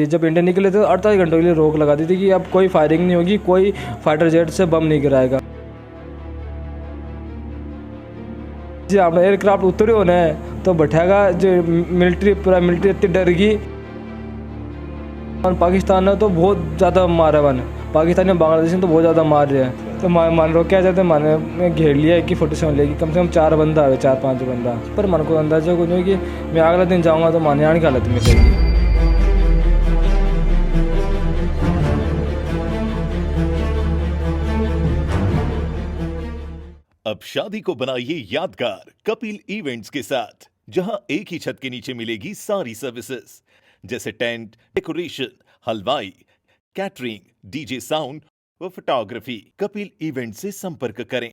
जब इंडिया निकले तो 48 घंटों के लिए रोक लगा दी थी कि अब कोई फायरिंग नहीं होगी, कोई फाइटर जेट से बम नहीं गिराएगा। जी आपने एयरक्राफ्ट उतरे होने हैं तो बैठेगा जो मिलिट्री, पूरा मिलिट्री इतनी डर गई। पाकिस्तान ने तो बहुत ज़्यादा मारा वन, पाकिस्तानी बांग्लादेश ने तो बहुत ज़्यादा मार रहे हैं। तो मान रो क्या जाते मैंने घेर लिया है कि 47 लेगी, कम से कम 4 बंदा है, 4-5 बंदा। पर मन को अंदाजा को नहीं कि मैं अगला दिन जाऊँगा तो माने आने की हालत में रहेगी। अब शादी को बनाइए यादगार कपिल इवेंट्स के साथ, जहां एक ही छत के नीचे मिलेगी सारी सर्विसेज जैसे टेंट, डेकोरेशन, हलवाई, कैटरिंग, डीजे साउंड व फोटोग्राफी। कपिल इवेंट से संपर्क करें।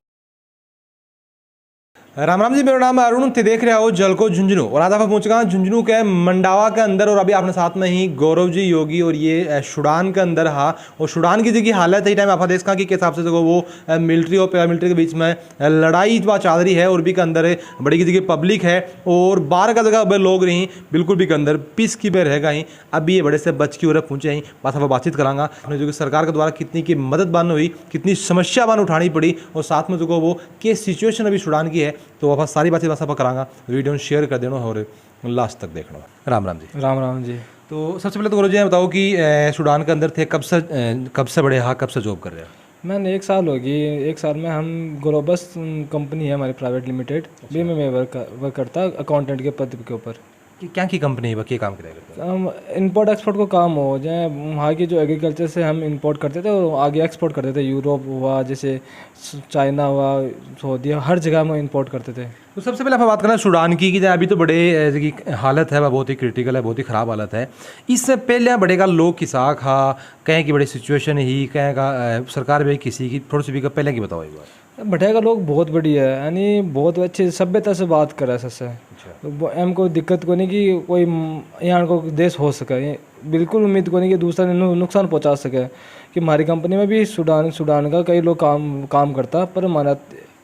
राम राम जी, मेरा नाम है अरुण, थे देख रहे हो जलको झुंझुनू। और आज आप पहुंच चुका हूं झुंझुनू के मंडावा के अंदर, और अभी आपने साथ में ही गौरव जी योगी और ये शुडान के अंदर हा। और शुडान की जगह हालत है टाइम आप देख कि किस हिसाब से देखो वो मिलिट्री और पैरामिलिट्री के बीच में लड़ाई चल रही है। और भी के अंदर बड़ी की जगह पब्लिक है और बाहर का जगह लोग रही बिल्कुल भी के अंदर पीस की में रहेगा ही। अभी ये बड़े से बच की ओर पहुंचे ही, बात आप बातचीत करांगा जो कि सरकार के द्वारा कितनी की मदद बन हुई, कितनी समस्या बन उठानी पड़ी, और साथ में जो वो केस सिचुएशन अभी शुडान की है। तो आप सारी बातें बस आप करांगा, वीडियो शेयर कर देना और लास्ट तक देखना। राम राम जी। राम राम जी। तो सबसे पहले तो गुरु जी बताओ कि सूडान के अंदर थे कब से बड़े हाँ, कब से जॉब कर रहे हैं? मैंने 1 साल होगी, 1 साल में हम ग्लोबस कंपनी है हमारी प्राइवेट लिमिटेड, भी में वर्क करता अकाउंटेंट के पद के ऊपर। कि क्या की कंपनी है, क्या काम करेगा? हम इंपोर्ट एक्सपोर्ट को काम हो जाए, वहाँ की जो एग्रीकल्चर से हम इंपोर्ट करते थे और आगे एक्सपोर्ट करते थे। यूरोप हुआ, जैसे चाइना हुआ, सऊदी, हर जगह हम इंपोर्ट करते थे। तो सबसे पहले आप बात करना सूडान की कि अभी तो बड़े की हालत है वह बहुत ही क्रिटिकल है, बहुत ही ख़राब हालत है। इससे पहले बड़े का लोग की साख हा, कहें कि बड़ी सिचुएशन ही, कहें का सरकार भी किसी की थोड़ी सी भी पहले की बताओ एक बार। भटिया का लोग बहुत बढ़िया है, यानी बहुत अच्छे सभ्यता से बात कर रहा है सबसे। एम कोई दिक्कत को नहीं कि कोई यहाँ को देश हो सके, बिल्कुल उम्मीद को नहीं कि दूसरा नुकसान पहुँचा सके। कि हमारी कंपनी में भी सूडान का कई लोग काम करता, पर हमारा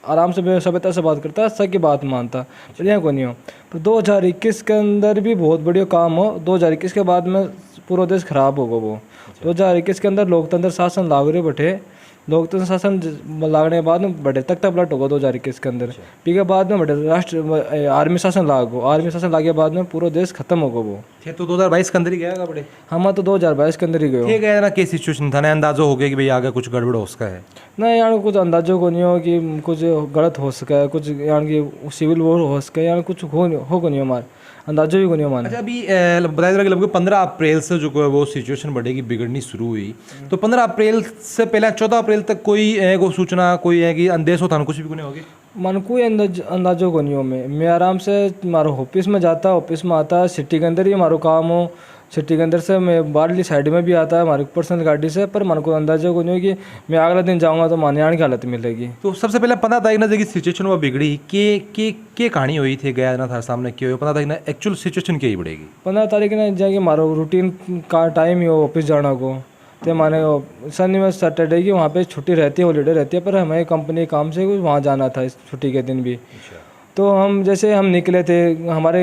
आराम से सभ्यता से बात करता, सबकी बात मानता, पर यहाँ को नहीं हो। पर 2021 के अंदर भी बहुत बढ़िया काम हो। 2021 के बाद में पूरा देश खराब होगा वो। 2021 के अंदर लोकतंत्र शासन लागू रहे बैठे, लोकतंत्र शासन लागने के बाद में बड़े तख्ता पलट होगा 2021 के अंदर। पी के बाद में बड़े राष्ट्र आर्मी शासन लागू, आर्मी शासन लागे के बाद में पूरा देश खत्म होगा वो। तो 2022 के अंदर ही गया बड़े? हम तो 2022 के अंदर ही गए गया ना। क्या सिचुएशन था ना, अंदाजा हो गया कि भाई आगे कुछ गड़बड़ हो सका है? नहीं यार, कुछ अंदाजों को नहीं हो कि कुछ गलत हो सका है, कुछ यानी कि सिविल वॉर हो सका है, यानी कुछ हो को नहीं हमारे अंदाजों भी को नहीं हमारे। अच्छा, अभी बताया जा रहा है कि लगभग 15 अप्रैल से जो वो सिचुएशन बढ़ेगी, बिगड़नी शुरू हुई। तो 15 अप्रैल से पहले 14 अप्रैल तक कोई सूचना, कोई है कि अंदेश होता कुछ भी को नहीं होगी? मन कोई अंदाजों को नहीं हो। मैं आराम से हमारे ऑफिस में जाता, ऑफिस में आता, सिटी के अंदर ही हमारा काम हो। सिटी के अंदर से मैं बाहरली साइड में भी आता है हमारी पर्सनल गाड़ी से, पर मन को अंदाजा को नहीं हो कि मैं अगला दिन जाऊंगा तो माने आने की हालत मिलेगी। तो सबसे पहले 15 तारीख ना जगह सिचुएशन वो बिगड़ी के कहानी हुई थी, गया ना था सामने क्यों हुई? 15 तारीख ना एक्चुअल सिचुएशन क्या ही बढ़ेगी? 15 तारीख ना जाएगी हमारा रूटीन का टाइम ही हो ऑफिस जाना को। तो माने शनिवार सैटरडे की वहाँ पे छुट्टी रहती है, हॉलीडे रहती है, पर हमें कंपनी काम से वहाँ जाना था इस छुट्टी के दिन भी। तो हम जैसे हम निकले थे, हमारे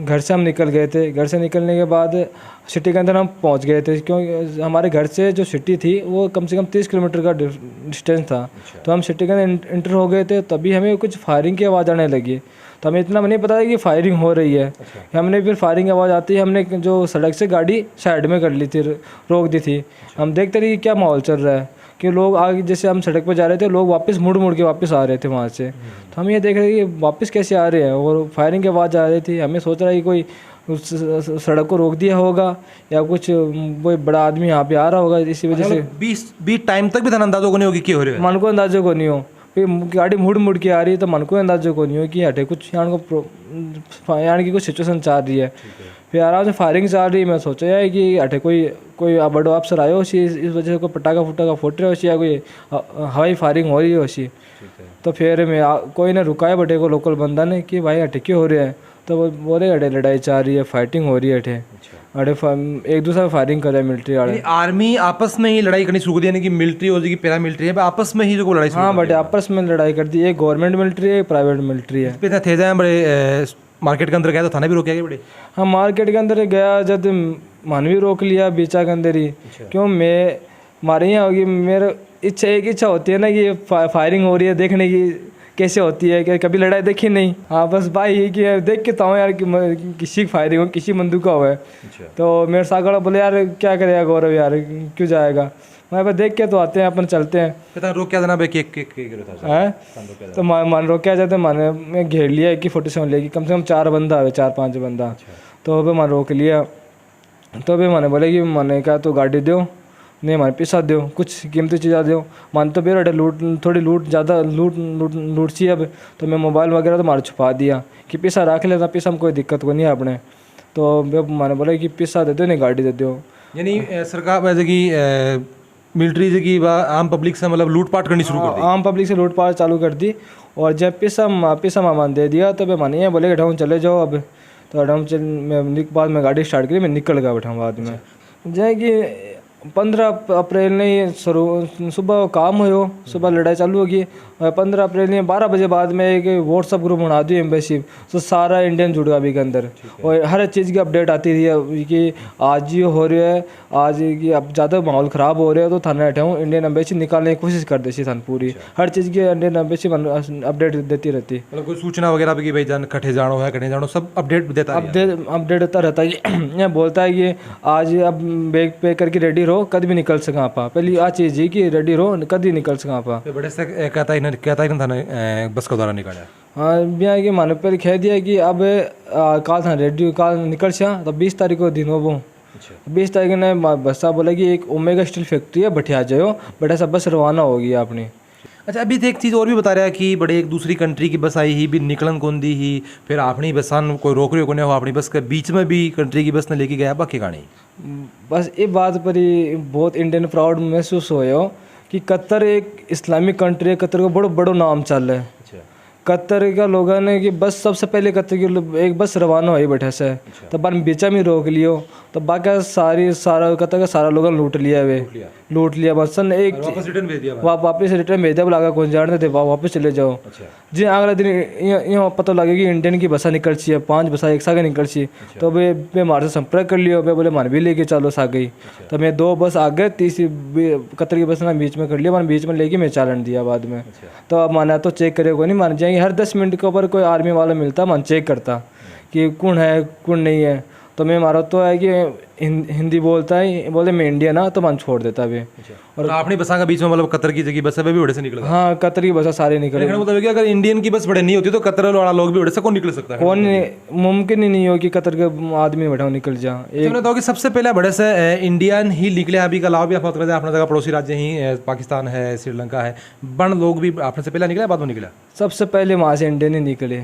घर से हम निकल गए थे। घर से निकलने के बाद सिटी के अंदर हम पहुंच गए थे, क्योंकि हमारे घर से जो सिटी थी वो कम से कम 30 किलोमीटर का डिस्टेंस था। तो हम सिटी के अंदर इंटर हो गए थे, तभी हमें कुछ फायरिंग की आवाज़ आने लगी। तो हमें इतना नहीं पता था कि फायरिंग हो रही है। हमने फिर फायरिंग की आवाज़ आती है, हमने जो सड़क से गाड़ी साइड में कर ली थी, रोक दी थी। हम देखते रहे कि क्या माहौल चल रहा है, कि लोग आगे जैसे हम सड़क पर जा रहे थे, लोग वापस मुड़ के वापस आ रहे थे वहाँ से। तो हम ये देख रहे थे कि वापस कैसे आ रहे हैं, और फायरिंग की आवाज़ आ रही थी। हमें सोच रहा है कि कोई सड़क को रोक दिया होगा या कुछ कोई बड़ा आदमी यहाँ पे आ रहा होगा, इसी वजह से। 20 टाइम तक भी था अंदाजों को नहीं होगी क्या हो रहा है? मन को अंदाजों को नहीं हो। फिर गाड़ी मुड़ के आ रही है, तो मन को अंदाजों को नहीं हो कि हटे कुछ यहाँ की कुछ सिचुएशन चल रही है। फिर आराम से फायरिंग चल रही है। मैं सोचा है कि हटे कोई बड़ो अफसर आयो इस वजह से कोई पटाखा फुट रहे हो या कोई हवाई फायरिंग हो रही है उसी। तो फिर मैं कोई ने रुकाया बटे को, लोकल बंदा ने, कि भाई हटे क्यों हो रहा है? तो वो बोले अटे लड़ाई चल रही है, फाइटिंग हो रही है अटे, अरे एक दूसरा फायरिंग कर रहे हैं मिलिट्री वाले। आर्मी आपस में ही लड़ाई करनी शुरू कर दी, यानी कि मिलिट्री हो जाएगी, पैरा मिलिट्री है, आपस में ही जो लड़ाई? हाँ बटे आपस में लड़ाई कर दी। एक गवर्नमेंट मिलिट्री है, एक प्राइवेट मिलिट्री है। पे थे बड़े मार्केट के अंदर गया तो थाने भी रोके गए बड़े? हाँ मार्केट के अंदर गया जब मन भी रोक लिया बीचा के अंदर ही। क्यों मैं हमारे यहाँ होगी मेरा इच्छा एक इच्छा होती है ना कि फायरिंग हो रही है देखने की कैसे होती है, कि कभी लड़ाई देखी नहीं। हाँ बस भाई ये कि देख के ताऊँ यार कि किसी की फायरिंग हो किसी बंदूक का हुआ है। तो मेरे सागड़ा बोले यार क्या करेगा गौरव यार क्यों जाएगा, मैं बस देख के तो आते हैं अपन चलते हैं। कहता रोक क्या देना भाई केक केक है तो मान रोक क्या जाते मैंने मैं घेर लिया कि 47 लेगी कम से कम 4 बंदा है 4-5 बंदा। तो अभी मैंने रोक लिया तो अभी मैंने बोले कि मैंने कहा तो गाड़ी दो नहीं हमारे पैसा दो कुछ कीमती चीज़ा दो। मान तो बेटा लूट थोड़ी लूट ज़्यादा लूट चाहिए अब। तो मैं मोबाइल वगैरह तो हमारे छुपा दिया कि पैसा रख लेता पैसा में कोई दिक्कत को नहीं है अपने। तो मैंने बोला कि पैसा दे दो नहीं गाड़ी दे दो। यानी सरकार वैसे कि मिलिट्री से की आम पब्लिक से मतलब लूटपाट करनी शुरू कर दी? आम पब्लिक से लूटपाट चालू कर दी। और जब पैसा मामान दे दिया तो मैं मानिए बोले कि चले जाओ अब। तो बाद में गाड़ी स्टार्ट करी मैं निकल गया बैठा बाद में। जै कि 15 अप्रैल ने सुबह काम हुए सुबह लड़ाई चालू होगी। 15 अप्रैल ने 12 बजे बाद में एक व्हाट्सअप ग्रुप बना दिया एम्बेसी तो सारा इंडियन जुड़ गया अभी के अंदर। और हर चीज़ की अपडेट आती थी कि आज ये हो रहा है आज कि अब ज़्यादा माहौल ख़राब हो रहा है तो थाने बैठे हूँ इंडियन एम्बेसी निकालने की कोशिश कर देती थान पूरी। हर चीज़ की इंडियन एम्बेसी अपडेट देती रहती। मतलब कोई सूचना वगैरह भी कि भाई जान कठे जानो है कठे जानो सब अपडेट देता है? अपडेट देता रहता है। ये बोलता है कि आज अब बैग पे करके रेडी रहो कभी भी निकल सका आप। पहली आ चीज़ है कि रेडी रहो कभी निकल सका आप। तो बड़े से कहता ही ना थाने बस का द्वारा निकाला? हाँ भैया कि मानो पहले कह दिया कि अब काल था रेडी काल निकल सा तो 20 तारीख को दिन हो वो। 20 तारीख ने बसा बोला कि एक ओमेगा स्टील फैक्ट्री है बैठे आ जाओ बड़ा सा बस रवाना होगी आपने। अच्छा अभी तो एक चीज़ और भी बता रहा है कि बड़े एक दूसरी कंट्री की बस आई ही भी निकलन कौन दी ही फिर अपनी बसान कोई रोक रही हो नहीं हो अपनी बस के बीच में भी कंट्री की बस ने लेके गया बाकी कहानी। बस ये बात पर ही बहुत इंडियन प्राउड महसूस हो कि कतर एक इस्लामिक कंट्री है। कतर का बड़ो बड़ो नाम चल रहा है। कतर का लोगों ने कि बस सबसे पहले कतर की एक बस रवाना हुई बैठे से तब बाद बीचा में रोक लियो तो बाकी सारा कतर का सारा लोगों ने लूट लिया बस सन एक वापस रिटर्न भेज दिया बोला कौन जानते थे वापस चले जाओ। जी अगला दिन यहाँ पता लगे कि इंडियन की बसा निकल चाहिए 5 बसा एक साथ निकल चाहिए। तो वे हमारे से संपर्क कर लियो बोले मान भी लेके चलो सा गई। तो मैं 2 बस आ गए तीसरी कतर की बस ना बीच में कर लिया मैंने बीच में लेके मैं चालन दिया बाद में। तो अब माना तो चेक करे कोई नहीं मान जाएंगे हर 10 मिनट के ऊपर कोई आर्मी वाला मिलता मन चेक करता कि कौन है कौन नहीं है। तो मैं मारा तो है कि हिंदी बोलता है बोले मैं इंडियन ना तो मन छोड़ देता अभी। और आपने बसा का बीच में मतलब कतर की जगह बस भी बड़े से निकल गए? हाँ कतर की बसा सारे निकले। मतलब कि अगर इंडियन की बस बड़े नहीं होती तो कतर वाला लोग भी बड़े से कौन निकल सकता है? कौन मुमकिन ही नहीं हो कि कतर के आदमी बैठा निकल जा। तो कि सबसे पहले बड़े से इंडियन ही निकले अभी का लाभ भी अपना जगह पड़ोसी राज्य ही पाकिस्तान है श्रीलंका है बन लोग भी अपने से पहले निकले बाद में निकला? सबसे पहले वहाँ से इंडियन ही निकले।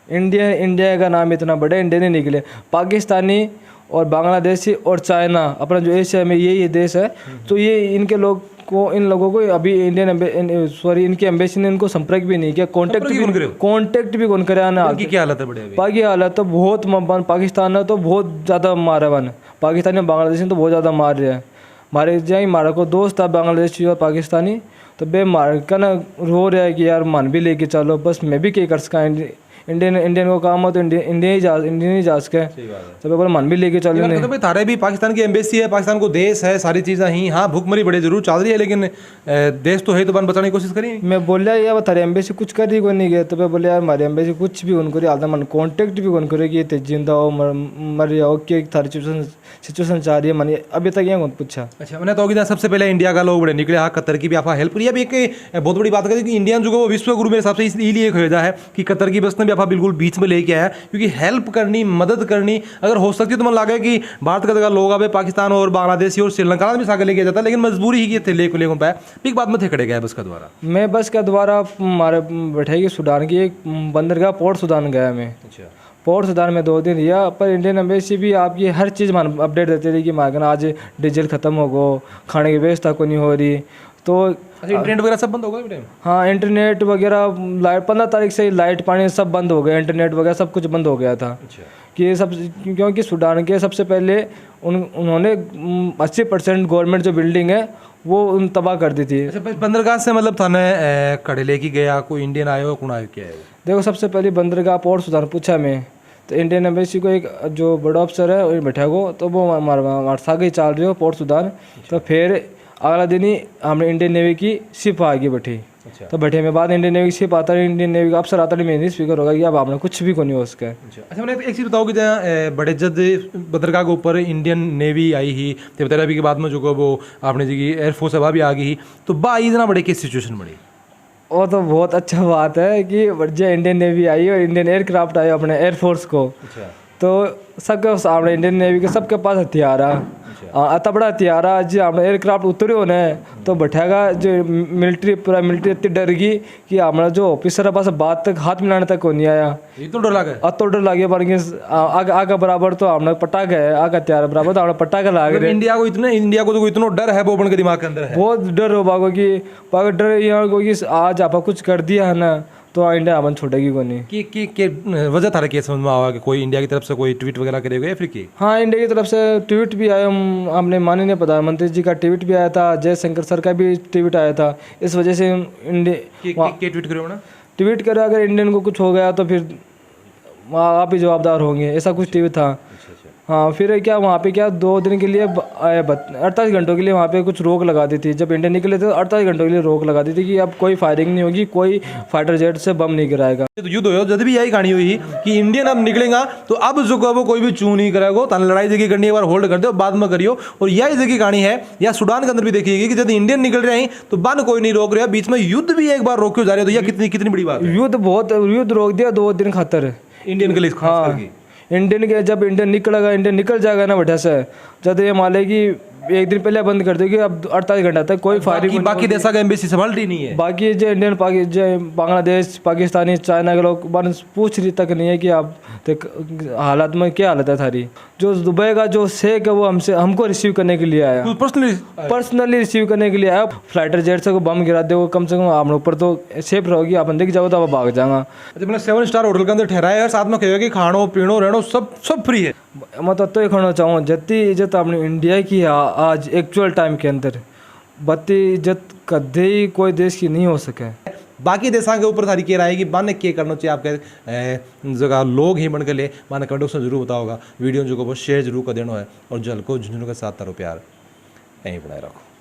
इंडिया का नाम इतना बड़ा इंडियन ही निकले। पाकिस्तानी और बांग्लादेशी और चाइना अपना जो एशिया में यही देश है। तो ये इनके लोग को इन लोगों को अभी इनकी एम्बेसी ने इनको संपर्क भी नहीं किया कॉन्टेक्ट भी कौन करे आना। क्या हालत है बड़े? बाकी हालत तो बहुत पाकिस्तान ने तो बहुत ज़्यादा मारा वन पाकिस्तानी बांग्लादेशी ने तो बहुत ज़्यादा मार रहे हैं। मारे जाए मारा को दोस्त था बांग्लादेशी और पाकिस्तानी तो बे मार का ना रो रहा है कि यार मन भी लेके चलो बस मैं भी क्या कर सका इंडियन को काम हो तो इंडियन ही जा सके। तो बोले मन भी लेके चलो नहीं। तो भाई थारे भी पाकिस्तान की एम्बेसी है पाकिस्तान को देश है सारी चीज़ें ही हाँ भूखमरी बड़े जरूर चल रही है लेकिन देश तो है तो बन बचाने की कोशिश करिए। मैं बोलिया यार थारी एम्बेसी कुछ कर रही कोई नहीं गया। तो मैं बोले यार हमारी एम्बेसी कुछ भी उनको आधा मन कॉन्टेक्ट भी कौन करे कि जिंदा हो मर जाओ कि थारी सिचुएशन चाह रही है मन अभी तक यहाँ कौन पूछा। अच्छा मैंने तो सबसे पहले इंडिया का लोग बड़े निकले हाँ कतर की भी आप हेल्प करिए। अभी एक बहुत बड़ी बात करें कि इंडियन जो वो विश्व गुरु मेरे हिसाब से इसलिए खोजा है कि कतर की बस ने भी आप बिल्कुल बीच में लेके आया क्योंकि हेल्प करनी मदद करनी अगर हो सकती है तो मन लगा कि भारत का जगह लोग अब पाकिस्तान और बांग्लादेशी और श्रीलंका में सागर लेके जाता लेकिन मजबूरी ही थे लेको पाए एक बाद में थे खड़े गए बस का द्वारा। मैं बस का द्वारा हमारे बैठेगी सूडान की एक बंदरगाह पोर्ट सूडान गया मैं। पोर्ट सूडान में 2 दिन रिया पर इंडियन एम्बेसी भी आपकी हर चीज़ अपडेट देती रही कि मांगना आज डीजल खत्म हो गो खाने की व्यवस्था को नहीं हो रही। तो इंटरनेट वगैरह सब बंद हो गया? हाँ इंटरनेट वगैरह लाइट 15 तारीख से लाइट पानी सब बंद हो गया इंटरनेट वगैरह सब कुछ बंद हो गया था। कि सब क्योंकि सूडान के सबसे पहले उन्होंने 80% गवर्नमेंट जो बिल्डिंग है वो तबाह कर दी थी। अच्छा बंदरगाह से मतलब थाने कड़े लेके गया कोई इंडियन आयो कौन आयो क्या है? देखो सबसे पहले बंदरगाह पोर्ट सूडान पूछा मैं तो इंडियन एम्बेसी को एक जो बड़ा अफसर है वो बैठा को, तो वो हमारे साथ ही चल रही हो पोर्ट सुदान। तो फिर अगला दिन ही हमने इंडियन नेवी की शिप आगे बैठी। तो बैठे में बाद इंडियन नेवी की शिप आता है, इंडियन नेवी का अफसर आता है, मेन स्पीकर होगा कि अब आपने कुछ भी को नहीं हो उसका। अच्छा मैंने एक चीज़ बताओ कि जहाँ बड़े जद बदरगाह के ऊपर इंडियन नेवी आई ही तो बता अभी के बाद में जो को वो आपने जी की एयरफोर्स हवा भी आ गई ही, तो बा इतना बड़े की सिचुएशन बड़ी। वो तो बहुत अच्छा बात है कि बढ़िया इंडियन नेवी आई और इंडियन एयरक्राफ्ट आए अपने एयरफोर्स को। तो सबके सामने इंडियन नेवी के सबके पास हथियार आता बड़ा हथियार जी हमने एयरक्राफ्ट उतरे होने तो बैठेगा जो मिलिट्री पूरा मिलिट्री इतनी डर गई कि हमारा जो ऑफिसर है पास बात तक हाथ मिलाने तक को नहीं आया। ये तो डर लगा अब तो डर लगे पर आगे बराबर तो हमने पटाखे है, आगे हथियार बराबर तो हमने पटाखे लागे। इंडिया को तो इतना डर है वो अपन के दिमाग के अंदर है, बहुत डर हो बागो कि डर यहाँ को कि आज आप कुछ कर दिया है ना तो इंडिया अपन छोड़ेगी को नहीं। कि वजह था क्या समझ में आवा कि कोई इंडिया की तरफ से कोई ट्वीट वगैरह करेगा या फिर की? हाँ इंडिया की तरफ से ट्वीट भी आया, हमने माननीय प्रधानमंत्री जी का ट्वीट भी आया था, जयशंकर सर का भी ट्वीट आया था। इस वजह से इंडिया ट्वीट करो ना, ट्वीट करे अगर इंडियन को कुछ हो गया तो फिर आप ही जवाबदार होंगे, ऐसा कुछ ट्वीट था। हाँ फिर क्या वहाँ पे क्या 2 दिन के लिए 48 घंटों के लिए वहाँ पे कुछ रोक लगा दी थी। जब इंडियन निकले थे तो 48 घंटों के लिए रोक लगा दी थी कि अब कोई फायरिंग नहीं होगी, कोई फाइटर जेट से बम नहीं गिराएगा। तो युद्ध हो जब भी यही कहानी हुई कि इंडियन अब निकलेगा तो अब जो वो कोई भी चू नहीं करेगा, तन लड़ाई जगह करनी एक बार होल्ड कर दो बाद में करियो। और यही जगह कहानी है या सूडान के अंदर भी देखिएगी कि जब इंडियन निकल रहे हैं तो बन कोई नहीं रोक रहा, बीच में युद्ध भी एक बार रोक जा रहे हो, तो यह कितनी कितनी बड़ी बात है। युद्ध रोक दिया 2 दिन खातर इंडियन के लिए। हाँ इंडियन के जब इंडियन निकलेगा, इंडियन निकल जाएगा ना बढ़िया से, जब ये मान लेगी 1 दिन पहले बंद कर देगी, अब 48 घंटा तक कोई फायरिंग। बाकी देशों का एम्बेसी संभालती नहीं है, बाकी जो इंडियन बांग्लादेश पाकिस्तानी चाइना के लोग पूछ रही तक नहीं है कि आप हालत में क्या हालत है थारी। जो दुबई का जो शेख है वो हमको रिसीव करने के लिए आया, पर्सनली रिसीव करने के लिए आया। फ्लाइटर जेट से को बम गिरा दे कम से कम हम ऊपर तो सेफ रहोगी, अपन देख जाओ तो आप भाग जाएगा। मतलब 7 स्टार होटल के अंदर ठहराया है, साथ में कहेगा कि खानो पीनो रहनो सब फ्री है। मैं तो ये कहना चाहूँगा जितनी इज्जत अपनी इंडिया की आज एक्चुअल टाइम के अंदर बत्ती इज्जत कदे ही कोई देश की नहीं हो सके। बाकी देशों के ऊपर सारी कह रहा है कि बन के करना चाहिए आपके जगह लोग ही बन के ले माने कमेंट बॉक्स में जरूर बताओगा। वीडियो जो को शेयर जरूर कर देना है और जल को झुंझुनों के साथ तारो प्यार यहीं बनाए रखो।